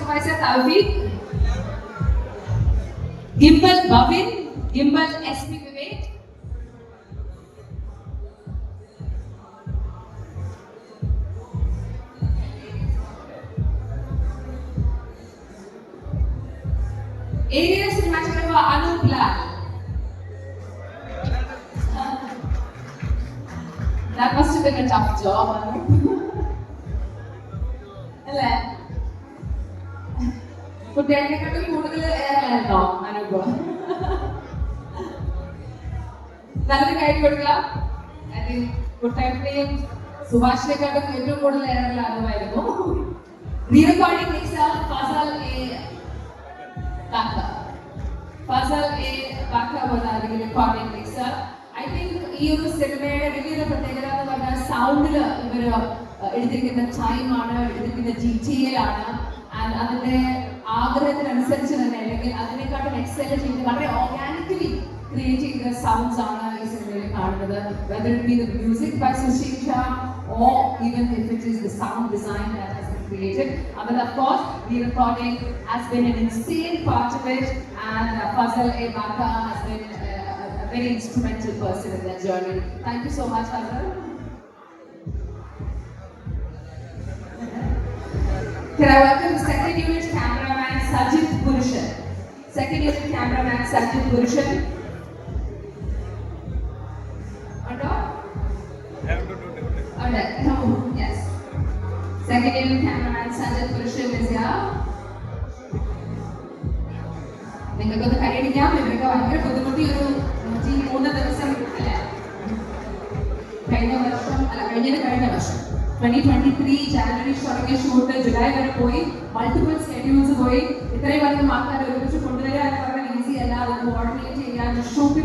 supervisor Tawfiq, Gimbal Bhavin, Gimbal SP Vivek, area cinematographer Anup Lal. That must have been a tough job, Anup. അല്ലേ? കുട്ടികളെക്കാട്ടും കൂടുതൽ ഏറെയാണോ അനുഭവം? നല്ലൊരു കാര്യം കൊടുക്കുക. കുട്ടേട്ടനെയും സുഭാഷിനെക്കാട്ടും ഏറ്റവും കൂടുതൽ ഏറെ അനുഭവമായിരുന്നു. റീറെക്കോർഡിംഗ് ഫസൽ എ ബാക്ക. ഫസൽ എ ബാക്ക വന്നായിരിക്കും റെക്കോർഡിംഗ് മിക്സർ. ഐ തിങ്ക് ഈ ഒരു സിനിമയുടെ വലിയൊരു പ്രത്യേകത എന്ന് പറഞ്ഞാൽ സൗണ്ടിൽ ഇവര് എടുത്തിരിക്കുന്ന ടൈമാണ്, എടുത്തിരിക്കുന്ന ഡീറ്റെയിൽ ആണ്. ആൻഡ് അതിന്റെ ആഗ്രഹത്തിനനുസരിച്ച് തന്നെ അല്ലെങ്കിൽ അതിനെക്കാട്ടും എക്സൽ ചെയ്ത് വളരെ ഓർഗാനിക്കലി ക്രിയേറ്റ് ചെയ്ത സൗണ്ട്സ് ആണ് ഈ സിനിമയിൽ കാണുന്നത്. Whether it be the music by Sushil Shah or even if it is the sound design that has been created. And then of course the recording has been an insane part of it, and Fazal A. Baka has been a very instrumental person in that journey. Thank you so much, Fazal. Can I welcome the second unit cameraman Sajid Purushan. Second unit cameraman Sajid Purushan. Yes. Second unit cameraman Sajid Purushan is here. നിങ്ങൾക്കൊന്ന് കൈയടിക്കാം. ഇവരൊക്കെ ഭയങ്കര ബുദ്ധിമുട്ടി ഒരു 103 ദിവസം അല്ലെ കഴിഞ്ഞ വർഷം 2023 ജാനുവരി തുടങ്ങിയ ഷൂട്ട് ജൂലൈ വരെ പോയി. മൾട്ടിപ്പിൾ സ്കെഡ്യൂൾസ് പോയി. ഇത്രയും അധികം ആൾക്കാർ ഒരുമിച്ച് കൊണ്ടുവരിക എന്ന് പറഞ്ഞാൽ ഈസി അല്ല. അത് കോർഡിനേറ്റ് ചെയ്യാൻ ഷൂട്ട്